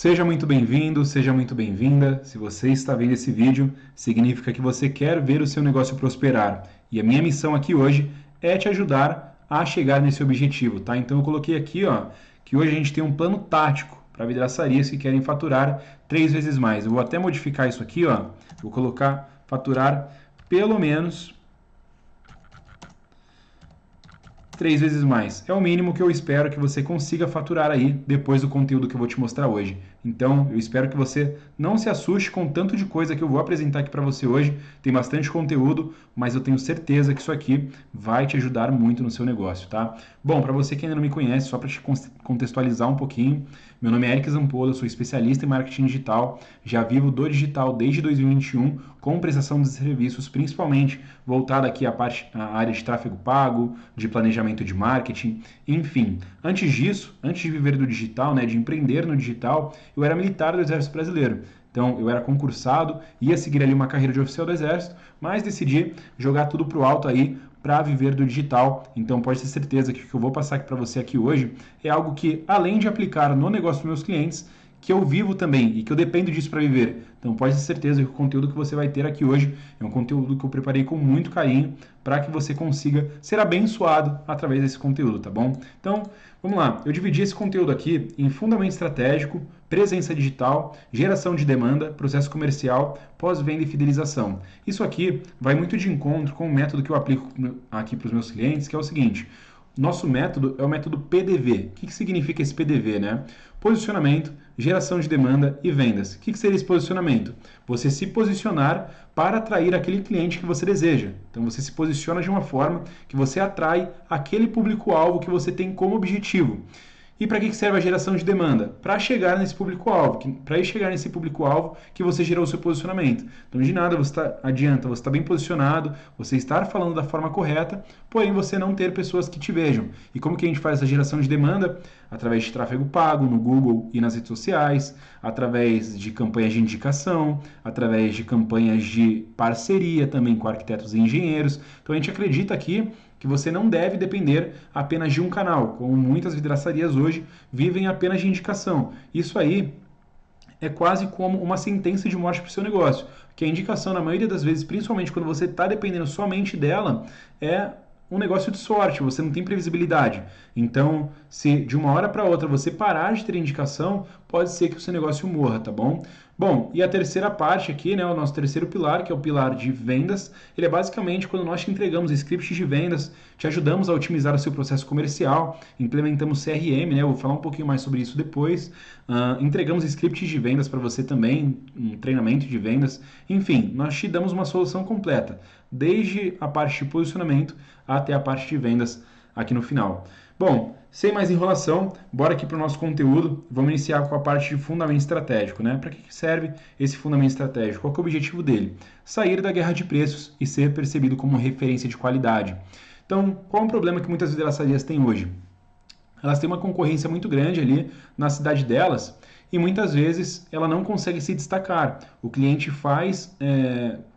Seja muito bem-vindo, seja muito bem-vinda. Se você está vendo esse vídeo, significa que você quer ver o seu negócio prosperar. E a minha missão aqui hoje é te ajudar a chegar nesse objetivo, tá? Então eu coloquei aqui, ó, que hoje a gente tem um plano tático para vidraçarias que querem faturar 3 vezes mais. Eu vou até modificar isso aqui, ó. Vou colocar faturar pelo menos 3 vezes mais. É o mínimo que eu espero que você consiga faturar aí depois do conteúdo que eu vou te mostrar hoje. Então, eu espero que você não se assuste com tanto de coisa que eu vou apresentar aqui para você hoje. Tem bastante conteúdo, mas eu tenho certeza que isso aqui vai te ajudar muito no seu negócio, tá? Bom, para você que ainda não me conhece, só para te contextualizar um pouquinho, meu nome é Eric Zampola, eu sou especialista em marketing digital, já vivo do digital desde 2021, com prestação de serviços, principalmente voltada aqui à área de tráfego pago, de planejamento de marketing, enfim. Antes disso, antes de viver do digital, né, de empreender no digital, eu era militar do Exército Brasileiro. Então, eu era concursado, ia seguir ali uma carreira de oficial do Exército, mas decidi jogar tudo pro alto aí para viver do digital. Então, pode ter certeza que o que eu vou passar aqui para você aqui hoje é algo que, além de aplicar no negócio dos meus clientes, que eu vivo também e que eu dependo disso para viver. Então pode ter certeza que o conteúdo que você vai ter aqui hoje é um conteúdo que eu preparei com muito carinho para que você consiga ser abençoado através desse conteúdo, tá bom? Então, vamos lá. Eu dividi esse conteúdo aqui em fundamento estratégico, presença digital, geração de demanda, processo comercial, pós-venda e fidelização. Isso aqui vai muito de encontro com o método que eu aplico aqui para os meus clientes, que é o seguinte: nosso método é o método PDV. O que significa esse PDV, né? Posicionamento, geração de demanda e vendas. O que seria esse posicionamento? Você se posicionar para atrair aquele cliente que você deseja. Então você se posiciona de uma forma que você atrai aquele público-alvo que você tem como objetivo. E para que serve a geração de demanda? Para chegar nesse público-alvo, para chegar nesse público-alvo que você gerou o seu posicionamento. Então, de nada adianta você estar bem posicionado, você estar falando da forma correta, porém você não ter pessoas que te vejam. E como que a gente faz essa geração de demanda? Através de tráfego pago no Google e nas redes sociais, através de campanhas de indicação, através de campanhas de parceria também com arquitetos e engenheiros. Então, a gente acredita aqui que você não deve depender apenas de um canal, como muitas vidraçarias hoje vivem apenas de indicação. Isso aí é quase como uma sentença de morte para o seu negócio, que a indicação, na maioria das vezes, principalmente quando você está dependendo somente dela, é um negócio de sorte, você não tem previsibilidade. Então, se de uma hora para outra você parar de ter indicação, pode ser que o seu negócio morra, tá bom? Bom, e a terceira parte aqui, né, o nosso terceiro pilar, que é o pilar de vendas, ele é basicamente quando nós te entregamos scripts de vendas, te ajudamos a otimizar o seu processo comercial, implementamos CRM, né, eu vou falar um pouquinho mais sobre isso depois, entregamos scripts de vendas para você também, um treinamento de vendas, enfim, nós te damos uma solução completa, desde a parte de posicionamento até a parte de vendas aqui no final. Bom, sem mais enrolação, bora aqui para o nosso conteúdo. Vamos iniciar com a parte de fundamento estratégico, né? Para que serve esse fundamento estratégico? Qual que é o objetivo dele? Sair da guerra de preços e ser percebido como referência de qualidade. Então, qual é o problema que muitas vidraçarias têm hoje? Elas têm uma concorrência muito grande ali na cidade delas e muitas vezes ela não consegue se destacar. O cliente faz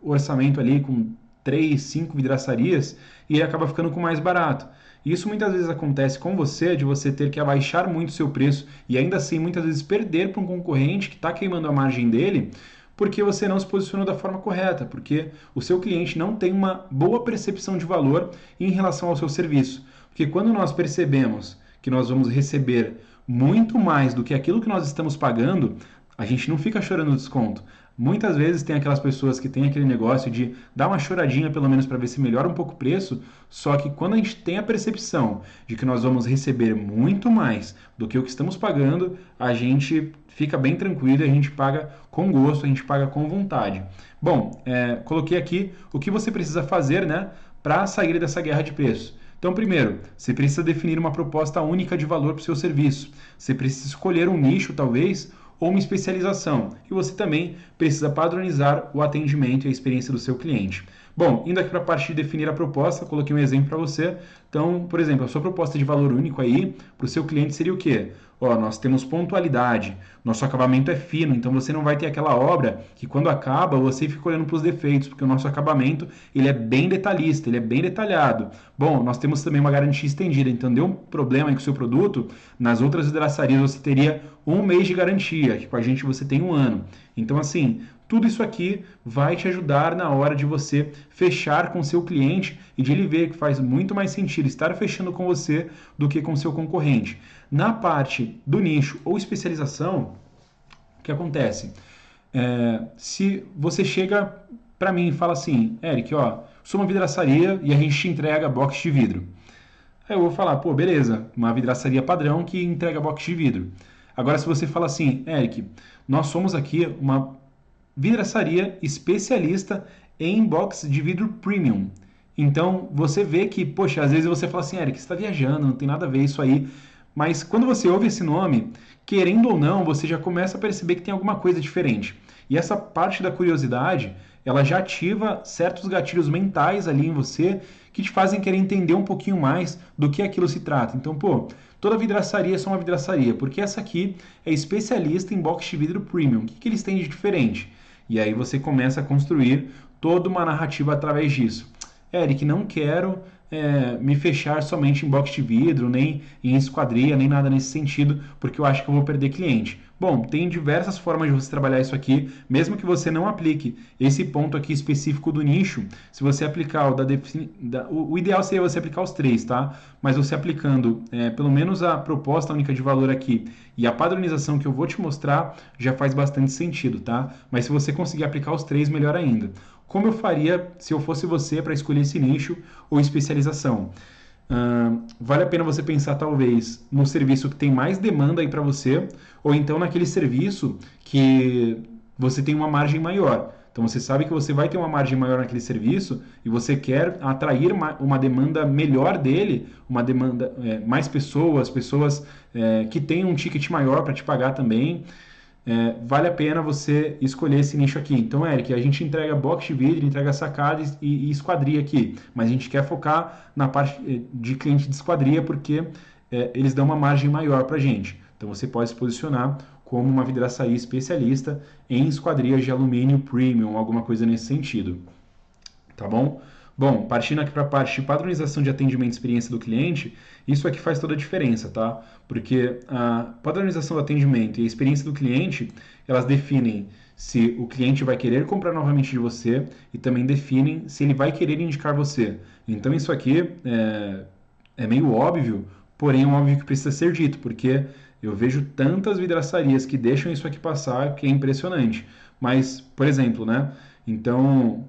orçamento ali com 3, 5 vidraçarias e ele acaba ficando com mais barato. Isso muitas vezes acontece com você, de você ter que abaixar muito o seu preço e ainda assim muitas vezes perder para um concorrente que está queimando a margem dele, porque você não se posicionou da forma correta, porque o seu cliente não tem uma boa percepção de valor em relação ao seu serviço. Porque quando nós percebemos que nós vamos receber muito mais do que aquilo que nós estamos pagando, a gente não fica chorando no desconto. Muitas vezes tem aquelas pessoas que têm aquele negócio de dar uma choradinha pelo menos para ver se melhora um pouco o preço, só que quando a gente tem a percepção de que nós vamos receber muito mais do que o que estamos pagando, a gente fica bem tranquilo e a gente paga com gosto, a gente paga com vontade. Bom, coloquei aqui o que você precisa fazer, né, para sair dessa guerra de preços. Então, primeiro, você precisa definir uma proposta única de valor para o seu serviço. Você precisa escolher um nicho, talvez, ou uma especialização. E você também precisa padronizar o atendimento e a experiência do seu cliente. Bom, indo aqui para a parte de definir a proposta, coloquei um exemplo para você. Então, por exemplo, a sua proposta de valor único aí para o seu cliente seria o quê? Ó, nós temos pontualidade, nosso acabamento é fino, então você não vai ter aquela obra que quando acaba você fica olhando para os defeitos, porque o nosso acabamento ele é bem detalhista, ele é bem detalhado. Bom, nós temos também uma garantia estendida, então deu um problema aí com o seu produto, nas outras vidraçarias você teria 1 mês de garantia, que com a gente você tem 1 ano. Então, assim, tudo isso aqui vai te ajudar na hora de você fechar com seu cliente e de ele ver que faz muito mais sentido estar fechando com você do que com seu concorrente. Na parte do nicho ou especialização, o que acontece? Se você chega para mim e fala assim, Eric, ó, sou uma vidraçaria e a gente te entrega box de vidro. Aí eu vou falar, pô, beleza, uma vidraçaria padrão que entrega box de vidro. Agora, se você fala assim, Eric, nós somos aqui uma vidraçaria especialista em box de vidro premium. Então, você vê que, poxa, às vezes você fala assim, Eric, você está viajando, não tem nada a ver isso aí. Mas quando você ouve esse nome, querendo ou não, você já começa a perceber que tem alguma coisa diferente. E essa parte da curiosidade, ela já ativa certos gatilhos mentais ali em você que te fazem querer entender um pouquinho mais do que aquilo se trata. Então, pô, toda vidraçaria é só uma vidraçaria, porque essa aqui é especialista em box de vidro premium. O que eles têm de diferente? E aí você começa a construir toda uma narrativa através disso. Eric, não quero me fechar somente em box de vidro, nem em esquadria, nem nada nesse sentido, porque eu acho que eu vou perder cliente. Bom, tem diversas formas de você trabalhar isso aqui, mesmo que você não aplique esse ponto aqui específico do nicho. Se você aplicar o ideal seria você aplicar os 3, tá? Mas você aplicando pelo menos a proposta única de valor aqui e a padronização que eu vou te mostrar já faz bastante sentido, tá? Mas se você conseguir aplicar os 3, melhor ainda. Como eu faria se eu fosse você para escolher esse nicho ou especialização? Vale a pena você pensar talvez no serviço que tem mais demanda aí para você, ou então naquele serviço que você tem uma margem maior. Então você sabe que você vai ter uma margem maior naquele serviço e você quer atrair uma demanda melhor dele, uma demanda mais pessoas que têm um ticket maior para te pagar também. Vale a pena você escolher esse nicho aqui. Então, Eric, a gente entrega box de vidro, entrega sacada e esquadria aqui, mas a gente quer focar na parte de cliente de esquadria porque eles dão uma margem maior para a gente. Então, você pode se posicionar como uma vidraçaria especialista em esquadrias de alumínio premium, alguma coisa nesse sentido. Tá bom? Bom, partindo aqui para a parte de padronização de atendimento e experiência do cliente, isso aqui faz toda a diferença, tá? Porque a padronização do atendimento e a experiência do cliente, elas definem se o cliente vai querer comprar novamente de você e também definem se ele vai querer indicar você. Então isso aqui é meio óbvio, porém é um óbvio que precisa ser dito, porque eu vejo tantas vidraçarias que deixam isso aqui passar que é impressionante. Mas, por exemplo, né? Então,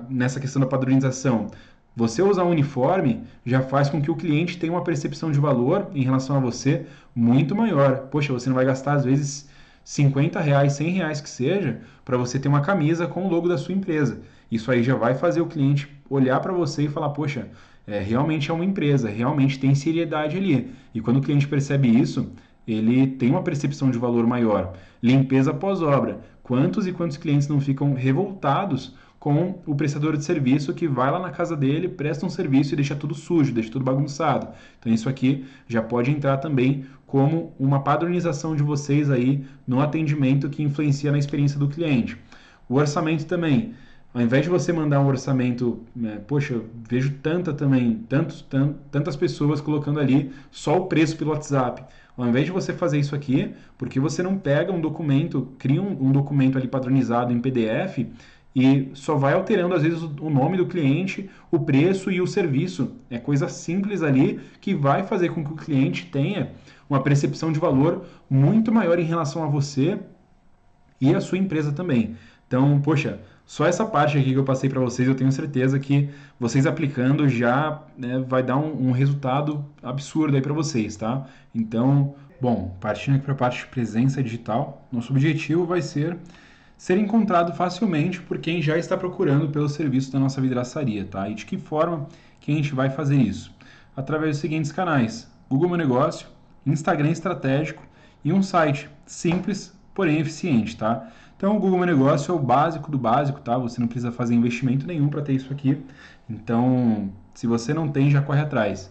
nessa questão da padronização, você usar um uniforme já faz com que o cliente tenha uma percepção de valor em relação a você muito maior. Poxa, você não vai gastar às vezes R$ 50, R$ 100 que seja, para você ter uma camisa com o logo da sua empresa. Isso aí já vai fazer o cliente olhar para você e falar, poxa, realmente é uma empresa, realmente tem seriedade ali. E quando o cliente percebe isso, ele tem uma percepção de valor maior. Limpeza pós-obra. Quantos e quantos clientes não ficam revoltados com o prestador de serviço que vai lá na casa dele, presta um serviço e deixa tudo sujo, deixa tudo bagunçado. Então isso aqui já pode entrar também como uma padronização de vocês aí no atendimento que influencia na experiência do cliente. O orçamento também. Ao invés de você mandar um orçamento, poxa, eu vejo tantas pessoas colocando ali só o preço pelo WhatsApp. Ao invés de você fazer isso aqui, porque você não pega um documento, cria um documento ali padronizado em PDF e só vai alterando às vezes o nome do cliente, o preço e o serviço. É coisa simples ali que vai fazer com que o cliente tenha uma percepção de valor muito maior em relação a você e a sua empresa também. Então, poxa, só essa parte aqui que eu passei para vocês, eu tenho certeza que vocês aplicando já vai dar um resultado absurdo aí para vocês, tá? Então, bom, partindo aqui para a parte de presença digital, nosso objetivo vai ser encontrado facilmente por quem já está procurando pelo serviço da nossa vidraçaria, tá? E de que forma que a gente vai fazer isso? Através dos seguintes canais: Google Meu Negócio, Instagram Estratégico e um site simples, porém eficiente, tá? Então, o Google Meu Negócio é o básico do básico, tá? Você não precisa fazer investimento nenhum para ter isso aqui. Então, se você não tem, já corre atrás.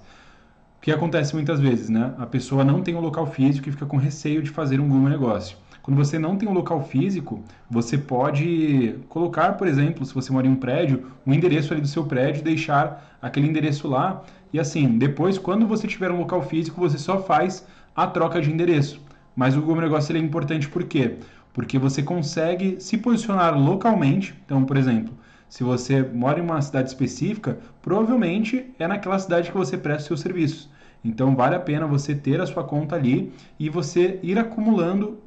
O que acontece muitas vezes, né? A pessoa não tem um local físico e fica com receio de fazer um Google Negócio. Quando você não tem um local físico, você pode colocar, por exemplo, se você mora em um prédio, um endereço ali do seu prédio e deixar aquele endereço lá. E assim, depois, quando você tiver um local físico, você só faz a troca de endereço. Mas o Google Negócio ele é importante por quê? Porque você consegue se posicionar localmente. Então, por exemplo, se você mora em uma cidade específica, provavelmente é naquela cidade que você presta seus serviços. Então vale a pena você ter a sua conta ali e você ir acumulando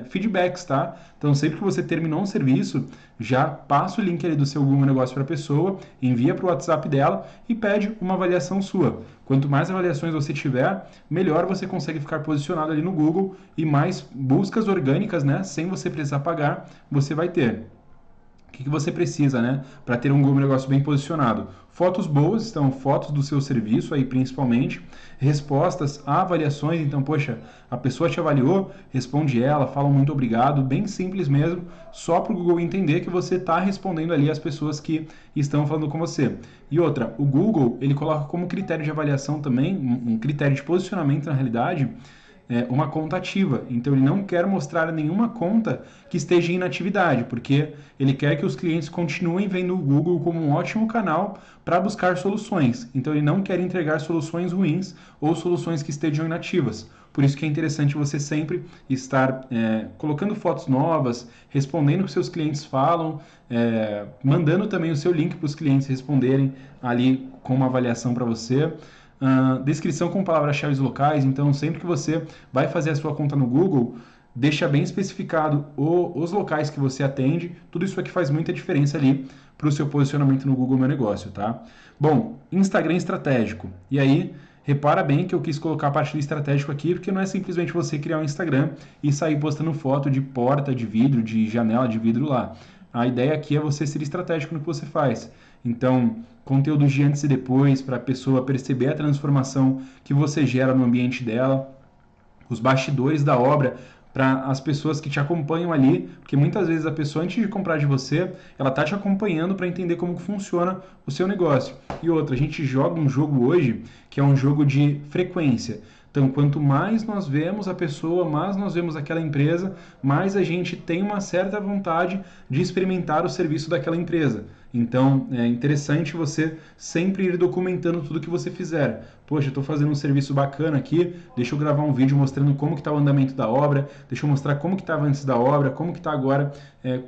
feedbacks, tá? Então sempre que você terminou um serviço, já passa o link ali do seu Google Negócio para a pessoa, envia para o WhatsApp dela e pede uma avaliação sua. Quanto mais avaliações você tiver, melhor você consegue ficar posicionado ali no Google e mais buscas orgânicas, né? Sem você precisar pagar, você vai ter. O que você precisa, né, para ter um Google Negócio bem posicionado? Fotos boas, então fotos do seu serviço aí principalmente, respostas a avaliações, então, poxa, a pessoa te avaliou, responde ela, fala um muito obrigado, bem simples mesmo, só para o Google entender que você está respondendo ali as pessoas que estão falando com você. E outra, o Google, ele coloca como critério de avaliação também, um critério de posicionamento na realidade, uma conta ativa. Então ele não quer mostrar nenhuma conta que esteja em inatividade, porque ele quer que os clientes continuem vendo o Google como um ótimo canal para buscar soluções. Então ele não quer entregar soluções ruins ou soluções que estejam inativas. Por isso que é interessante você sempre estar colocando fotos novas, respondendo o que seus clientes falam, mandando também o seu link para os clientes responderem ali com uma avaliação para você. Descrição com palavras-chave locais, então sempre que você vai fazer a sua conta no Google, deixa bem especificado os locais que você atende, tudo isso aqui faz muita diferença ali para o seu posicionamento no Google Meu Negócio, tá? Bom, Instagram estratégico, e aí repara bem que eu quis colocar a parte do estratégico aqui, porque não é simplesmente você criar um Instagram e sair postando foto de porta de vidro, de janela de vidro lá. A ideia aqui é você ser estratégico no que você faz. Então, conteúdos de antes e depois, para a pessoa perceber a transformação que você gera no ambiente dela, os bastidores da obra, para as pessoas que te acompanham ali, porque muitas vezes a pessoa, antes de comprar de você, ela está te acompanhando para entender como que funciona o seu negócio. E outra, a gente joga um jogo hoje que é um jogo de frequência. Então, quanto mais nós vemos a pessoa, mais nós vemos aquela empresa, mais a gente tem uma certa vontade de experimentar o serviço daquela empresa. Então, é interessante você sempre ir documentando tudo que você fizer. Poxa, eu estou fazendo um serviço bacana aqui, deixa eu gravar um vídeo mostrando como que está o andamento da obra, deixa eu mostrar como que estava antes da obra, como que está agora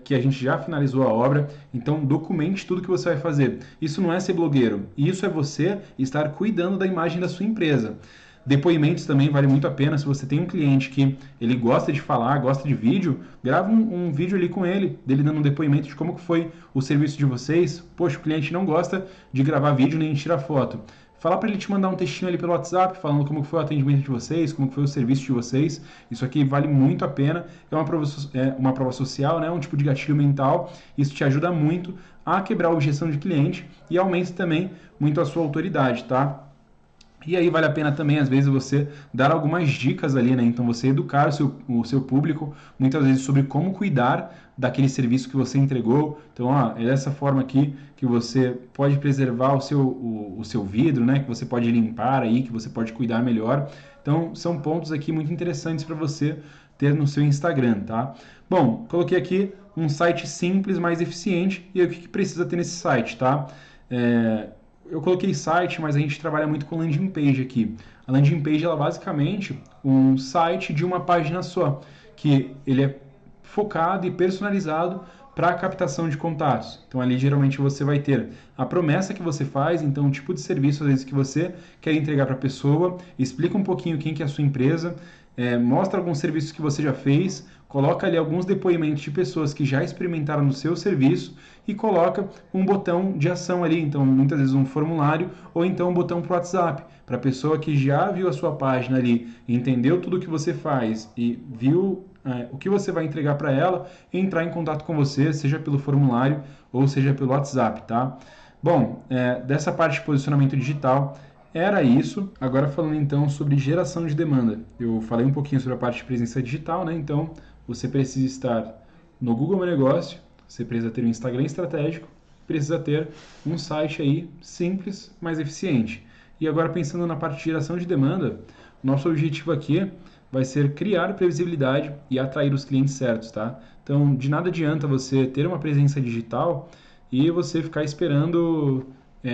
que a gente já finalizou a obra. Então, documente tudo que você vai fazer. Isso não é ser blogueiro, isso é você estar cuidando da imagem da sua empresa. Depoimentos também vale muito a pena. Se você tem um cliente que ele gosta de falar, gosta de vídeo, grava um vídeo ali com ele, dele dando um depoimento de como que foi o serviço de vocês. Poxa, o cliente não gosta de gravar vídeo nem de tirar foto. Fala para ele te mandar um textinho ali pelo WhatsApp, falando como foi o atendimento de vocês, como foi o serviço de vocês. Isso aqui vale muito a pena. É uma prova social, né? Um tipo de gatilho mental. Isso te ajuda muito a quebrar a objeção de cliente e aumenta também muito a sua autoridade, tá? E aí vale a pena também, às vezes, você dar algumas dicas ali, né? Então, você educar o seu público, muitas vezes, sobre como cuidar daquele serviço que você entregou. Então, é dessa forma aqui que você pode preservar o seu vidro, né? Que você pode limpar aí, que você pode cuidar melhor. Então, são pontos aqui muito interessantes para você ter no seu Instagram, tá? Bom, coloquei aqui um site simples, mais eficiente. E aí, o que precisa ter nesse site, tá? Eu coloquei site, mas a gente trabalha muito com landing page aqui. A landing page ela é basicamente um site de uma página só, que ele é focado e personalizado para a captação de contatos. Então ali geralmente você vai ter a promessa que você faz, então o tipo de serviço às vezes que você quer entregar para a pessoa, explica um pouquinho quem que é a sua empresa, mostra alguns serviços que você já fez, coloca ali alguns depoimentos de pessoas que já experimentaram no seu serviço e coloca um botão de ação ali, então muitas vezes um formulário ou então um botão para o WhatsApp, para a pessoa que já viu a sua página ali, entendeu tudo que você faz e viu o que você vai entregar para ela, entrar em contato com você, seja pelo formulário ou seja pelo WhatsApp, tá? Bom, dessa parte de posicionamento digital, era isso. Agora falando então sobre geração de demanda. Eu falei um pouquinho sobre a parte de presença digital, né? Então você precisa estar no Google Meu Negócio, você precisa ter um Instagram estratégico, precisa ter um site aí simples, mas eficiente. E agora pensando na parte de geração de demanda, nosso objetivo aqui vai ser criar previsibilidade e atrair os clientes certos, tá? Então, de nada adianta você ter uma presença digital e você ficar esperando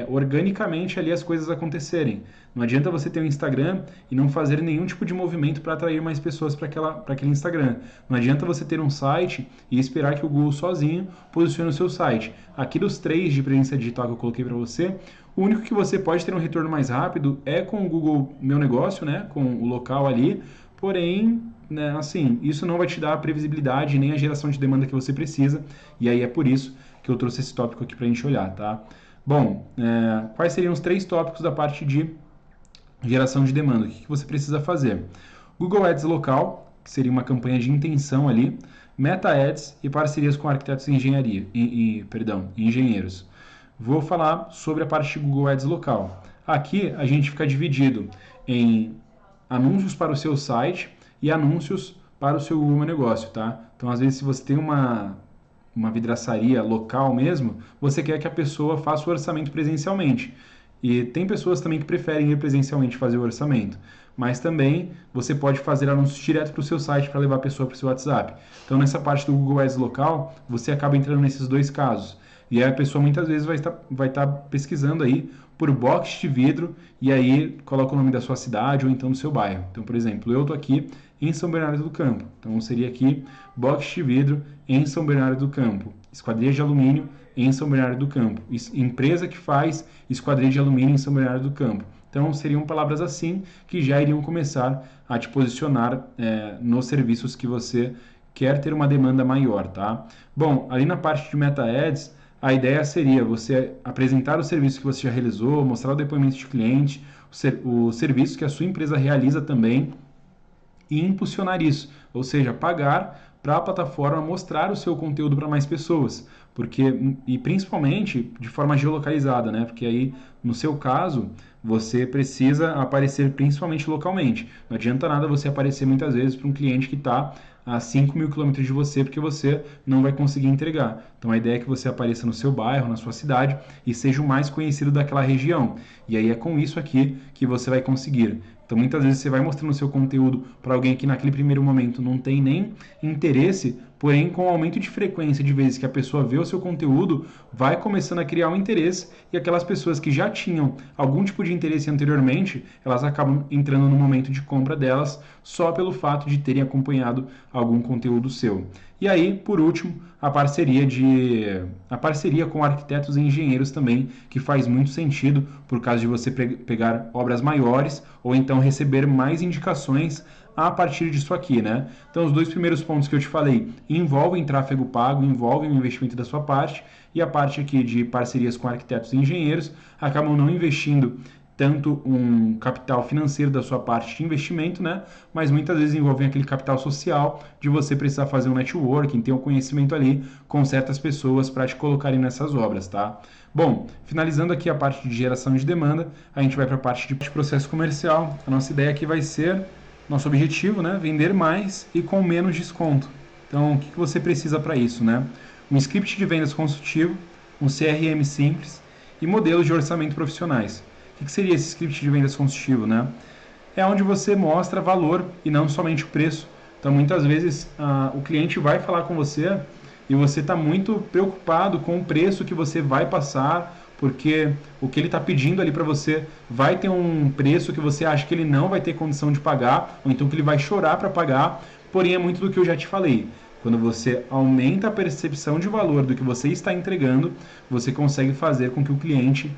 organicamente ali as coisas acontecerem. Não adianta você ter um Instagram e não fazer nenhum tipo de movimento para atrair mais pessoas para aquele Instagram. Não adianta você ter um site e esperar que o Google sozinho posicione o seu site. Aqui dos 3 de presença digital que eu coloquei para você, o único que você pode ter um retorno mais rápido é com o Google Meu Negócio, né? Com o local ali. Porém, né, assim, isso não vai te dar a previsibilidade nem a geração de demanda que você precisa. E aí é por isso que eu trouxe esse tópico aqui para a gente olhar, tá? Bom, quais seriam os 3 tópicos da parte de geração de demanda? O que você precisa fazer? Google Ads local, que seria uma campanha de intenção ali, Meta Ads e parcerias com arquitetos e engenheiros. Vou falar sobre a parte de Google Ads local. Aqui a gente fica dividido em anúncios para o seu site e anúncios para o seu Google Negócio, tá? Então, às vezes, se você tem uma vidraçaria local mesmo, você quer que a pessoa faça o orçamento presencialmente. E tem pessoas também que preferem ir presencialmente fazer o orçamento. Mas também você pode fazer anúncios direto para o seu site para levar a pessoa para o seu WhatsApp. Então, nessa parte do Google Ads local, você acaba entrando nesses 2 casos. E aí a pessoa muitas vezes vai estar pesquisando aí por box de vidro e aí coloca o nome da sua cidade ou então do seu bairro. Então, por exemplo, eu estou aqui em São Bernardo do Campo. Então, seria aqui box de vidro em São Bernardo do Campo. Esquadria de alumínio em São Bernardo do Campo. Empresa que faz esquadria de alumínio em São Bernardo do Campo. Então, seriam palavras assim que já iriam começar a te posicionar nos serviços que você quer ter uma demanda maior, tá? Bom, ali na parte de Meta Ads, a ideia seria você apresentar o serviço que você já realizou, mostrar o depoimento de cliente, o serviço que a sua empresa realiza também e impulsionar isso, ou seja, pagar para a plataforma mostrar o seu conteúdo para mais pessoas, e principalmente de forma geolocalizada, né? Porque aí, no seu caso, você precisa aparecer principalmente localmente. Não adianta nada você aparecer muitas vezes para um cliente que está a 5.000 quilômetros de você, porque você não vai conseguir entregar. Então a ideia é que você apareça no seu bairro, na sua cidade e seja o mais conhecido daquela região. E aí é com isso aqui que você vai conseguir. Então muitas vezes você vai mostrando o seu conteúdo para alguém que naquele primeiro momento não tem nem interesse, porém com o aumento de frequência de vezes que a pessoa vê o seu conteúdo, vai começando a criar um interesse e aquelas pessoas que já tinham algum tipo de interesse anteriormente, elas acabam entrando no momento de compra delas só pelo fato de terem acompanhado algum conteúdo seu. E aí, por último, a parceria com arquitetos e engenheiros também, que faz muito sentido por causa de você pegar obras maiores ou então receber mais indicações a partir disso aqui, né? Então, os 2 primeiros pontos que eu te falei envolvem tráfego pago, envolvem o investimento da sua parte, e a parte aqui de parcerias com arquitetos e engenheiros acabam não investindo tanto um capital financeiro da sua parte de investimento, né? Mas muitas vezes envolvem aquele capital social de você precisar fazer um networking, ter um conhecimento ali com certas pessoas para te colocarem nessas obras, tá? Bom, finalizando aqui a parte de geração de demanda, a gente vai para a parte de processo comercial. A nossa ideia aqui vai ser, nosso objetivo, né? Vender mais e com menos desconto. Então, o que você precisa para isso, né? Um script de vendas consultivo, um CRM simples e modelos de orçamento profissionais. O que seria esse script de vendas consultivo, né? É onde você mostra valor e não somente o preço. Então, muitas vezes, o cliente vai falar com você e você está muito preocupado com o preço que você vai passar, porque o que ele está pedindo ali para você vai ter um preço que você acha que ele não vai ter condição de pagar, ou então que ele vai chorar para pagar, porém é muito do que eu já te falei. Quando você aumenta a percepção de valor do que você está entregando, você consegue fazer com que o cliente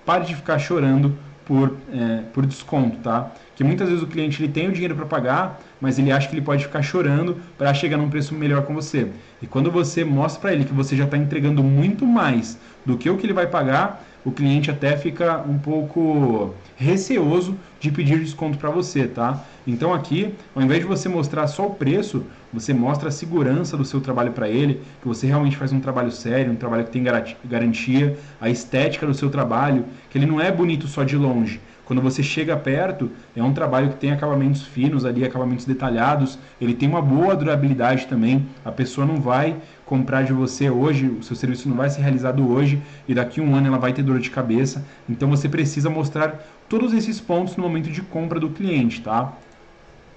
pare de ficar chorando por desconto, tá? Que muitas vezes o cliente ele tem o dinheiro para pagar, mas ele acha que ele pode ficar chorando para chegar num preço melhor com você. E quando você mostra para ele que você já está entregando muito mais do que o que ele vai pagar, o cliente até fica um pouco receoso de pedir desconto para você, tá? Então aqui, ao invés de você mostrar só o preço, você mostra a segurança do seu trabalho para ele, que você realmente faz um trabalho sério, um trabalho que tem garantia, a estética do seu trabalho, que ele não é bonito só de longe, Quando você chega perto, é um trabalho que tem acabamentos finos ali, acabamentos detalhados, ele tem uma boa durabilidade também, a pessoa não vai comprar de você hoje, o seu serviço não vai ser realizado hoje e daqui a um ano ela vai ter dor de cabeça, então você precisa mostrar todos esses pontos no momento de compra do cliente, tá?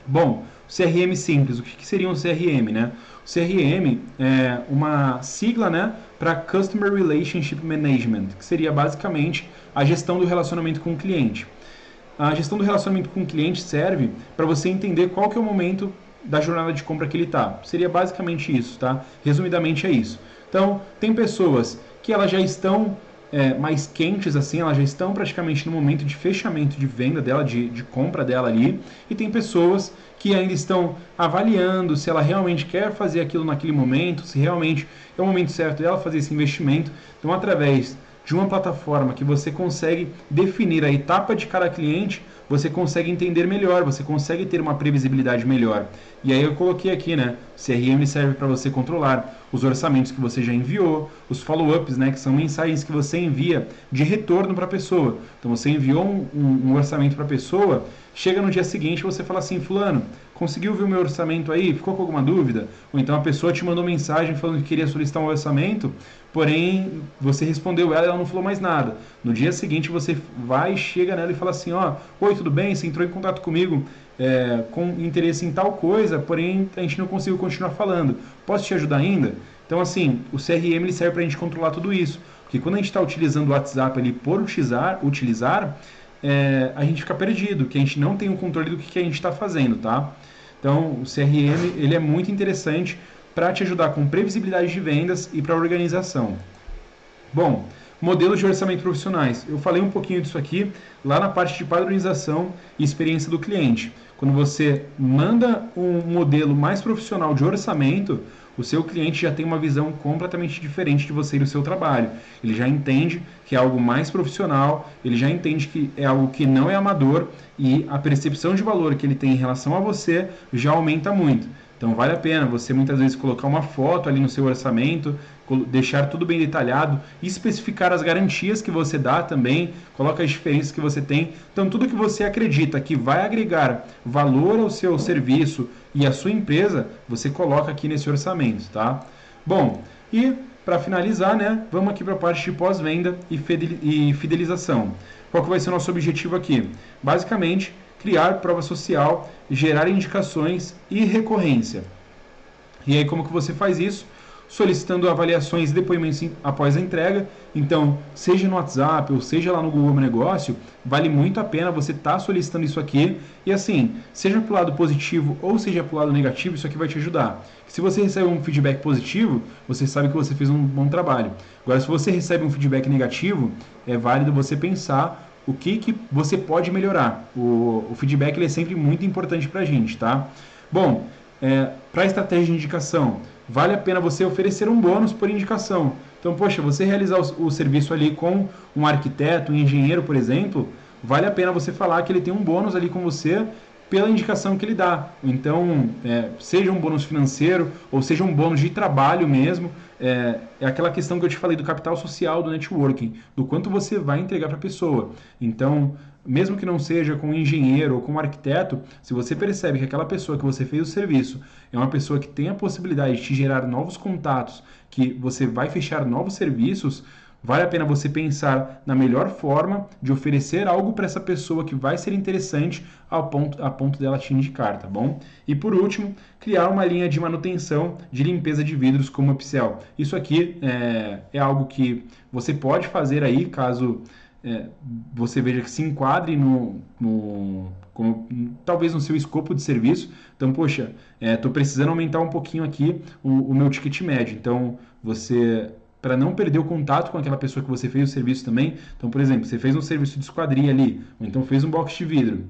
Bom, CRM simples, o que seria um CRM, né? O CRM é uma sigla, né, para Customer Relationship Management, que seria basicamente a gestão do relacionamento com o cliente. A gestão do relacionamento com o cliente serve para você entender qual que é o momento da jornada de compra que ele está. Seria basicamente isso, tá? Resumidamente é isso. Então, tem pessoas que elas já estão mais quentes, assim, elas já estão praticamente no momento de fechamento de venda dela, de compra dela ali, e tem pessoas que ainda estão avaliando se ela realmente quer fazer aquilo naquele momento, se realmente é o momento certo dela fazer esse investimento. Então, através de uma plataforma que você consegue definir a etapa de cada cliente, você consegue entender melhor, você consegue ter uma previsibilidade melhor. E aí eu coloquei aqui, né? CRM serve para você controlar os orçamentos que você já enviou, os follow-ups, né? Que são mensagens que você envia de retorno para a pessoa. Então você enviou um orçamento para a pessoa, chega no dia seguinte e você fala assim, fulano, conseguiu ver o meu orçamento aí? Ficou com alguma dúvida? Ou então a pessoa te mandou mensagem falando que queria solicitar um orçamento, porém você respondeu ela e ela não falou mais nada. No dia seguinte você vai, chega nela e fala assim, ó, oi, tudo bem? Você entrou em contato comigo com interesse em tal coisa, porém a gente não conseguiu continuar falando. Posso te ajudar ainda? Então assim, o CRM ele serve para a gente controlar tudo isso. Porque quando a gente está utilizando o WhatsApp ali por utilizar a gente fica perdido, que a gente não tem o controle do que a gente está fazendo, tá? Então, o CRM ele é muito interessante para te ajudar com previsibilidade de vendas e para organização. Bom, modelos de orçamento profissionais. Eu falei um pouquinho disso aqui lá na parte de padronização e experiência do cliente. Quando você manda um modelo mais profissional de orçamento, o seu cliente já tem uma visão completamente diferente de você e do seu trabalho. Ele já entende que é algo mais profissional, ele já entende que é algo que não é amador e a percepção de valor que ele tem em relação a você já aumenta muito. Então vale a pena você muitas vezes colocar uma foto ali no seu orçamento, deixar tudo bem detalhado, especificar as garantias que você dá também, coloca as diferenças que você tem. Então tudo que você acredita que vai agregar valor ao seu serviço e à sua empresa, você coloca aqui nesse orçamento, tá? Bom, e para finalizar, né, vamos aqui para a parte de pós-venda e fidelização. Qual que vai ser o nosso objetivo aqui? Basicamente, criar prova social, gerar indicações e recorrência. E aí como que você faz isso? Solicitando avaliações e depoimentos após a entrega. Então, seja no WhatsApp ou seja lá no Google Meu Negócio, vale muito a pena você estar solicitando isso aqui. E assim, seja para o lado positivo ou seja para o lado negativo, isso aqui vai te ajudar. Se você recebe um feedback positivo, você sabe que você fez um bom trabalho. Agora, se você recebe um feedback negativo, é válido você pensar o que você pode melhorar. O feedback ele é sempre muito importante para a gente, tá? Bom, para a estratégia de indicação, vale a pena você oferecer um bônus por indicação. Então, poxa, você realizar o serviço ali com um arquiteto, um engenheiro, por exemplo, vale a pena você falar que ele tem um bônus ali com você pela indicação que ele dá. Então, seja um bônus financeiro ou seja um bônus de trabalho mesmo, é aquela questão que eu te falei do capital social do networking, do quanto você vai entregar para a pessoa. Então, mesmo que não seja com um engenheiro ou com um arquiteto, se você percebe que aquela pessoa que você fez o serviço é uma pessoa que tem a possibilidade de te gerar novos contatos, que você vai fechar novos serviços, vale a pena você pensar na melhor forma de oferecer algo para essa pessoa que vai ser interessante a ponto dela te indicar, tá bom? E por último, criar uma linha de manutenção de limpeza de vidros como upsell. Isso aqui é algo que você pode fazer aí, caso você veja que se enquadre talvez no seu escopo de serviço. Então, poxa, estou precisando aumentar um pouquinho aqui o meu ticket médio. Então, para não perder o contato com aquela pessoa que você fez o serviço também. Então, por exemplo, você fez um serviço de esquadria ali, ou então fez um box de vidro,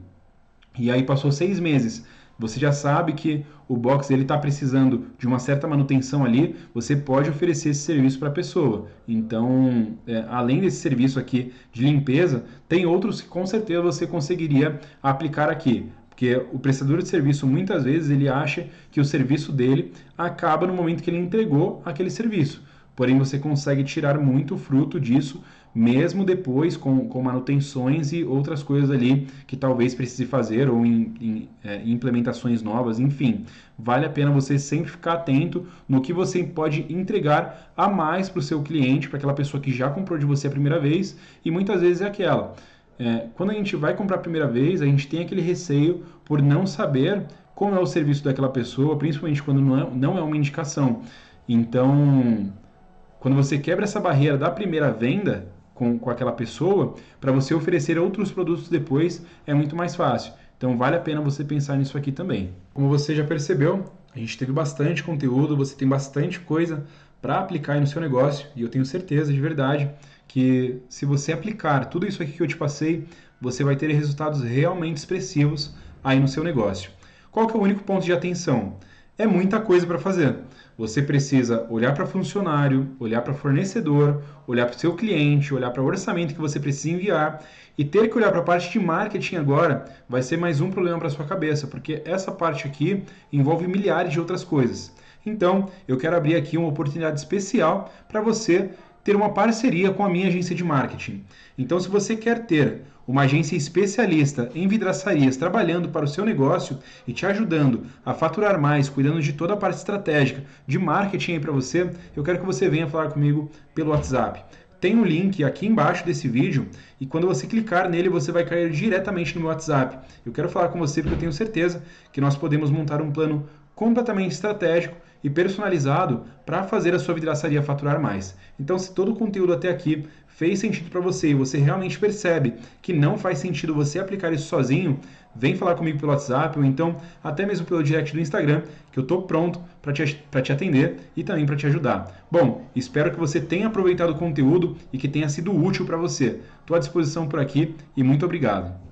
e aí passou 6 meses. Você já sabe que o box está precisando de uma certa manutenção ali, você pode oferecer esse serviço para a pessoa. Então, além desse serviço aqui de limpeza, tem outros que com certeza você conseguiria aplicar aqui. Porque o prestador de serviço, muitas vezes, ele acha que o serviço dele acaba no momento que ele entregou aquele serviço. porém você consegue tirar muito fruto disso, mesmo depois com manutenções e outras coisas ali que talvez precise fazer, ou em implementações novas, enfim. Vale a pena você sempre ficar atento no que você pode entregar a mais para o seu cliente, para aquela pessoa que já comprou de você a primeira vez, e muitas vezes é aquela. Quando a gente vai comprar a primeira vez, a gente tem aquele receio por não saber como é o serviço daquela pessoa, principalmente quando não é uma indicação. Então, quando você quebra essa barreira da primeira venda com aquela pessoa, para você oferecer outros produtos depois é muito mais fácil. Então vale a pena você pensar nisso aqui também. Como você já percebeu, a gente teve bastante conteúdo, você tem bastante coisa para aplicar aí no seu negócio, e eu tenho certeza de verdade que se você aplicar tudo isso aqui que eu te passei, você vai ter resultados realmente expressivos aí no seu negócio. Qual que é o único ponto de atenção? É muita coisa para fazer. Você precisa olhar para funcionário, olhar para fornecedor, olhar para o seu cliente, olhar para o orçamento que você precisa enviar, e ter que olhar para a parte de marketing agora vai ser mais um problema para sua cabeça, porque essa parte aqui envolve milhares de outras coisas. Então, eu quero abrir aqui uma oportunidade especial para você ter uma parceria com a minha agência de marketing. Então, se você quer ter uma agência especialista em vidraçarias trabalhando para o seu negócio e te ajudando a faturar mais, cuidando de toda a parte estratégica de marketing aí para você, eu quero que você venha falar comigo pelo WhatsApp. Tem um link aqui embaixo desse vídeo e quando você clicar nele você vai cair diretamente no meu WhatsApp. Eu quero falar com você porque eu tenho certeza que nós podemos montar um plano completamente estratégico e personalizado para fazer a sua vidraçaria faturar mais. Então, se todo o conteúdo até aqui fez sentido para você e você realmente percebe que não faz sentido você aplicar isso sozinho, vem falar comigo pelo WhatsApp ou então até mesmo pelo direct do Instagram, que eu estou pronto para te atender e também para te ajudar. Bom, espero que você tenha aproveitado o conteúdo e que tenha sido útil para você. Estou à disposição por aqui e muito obrigado.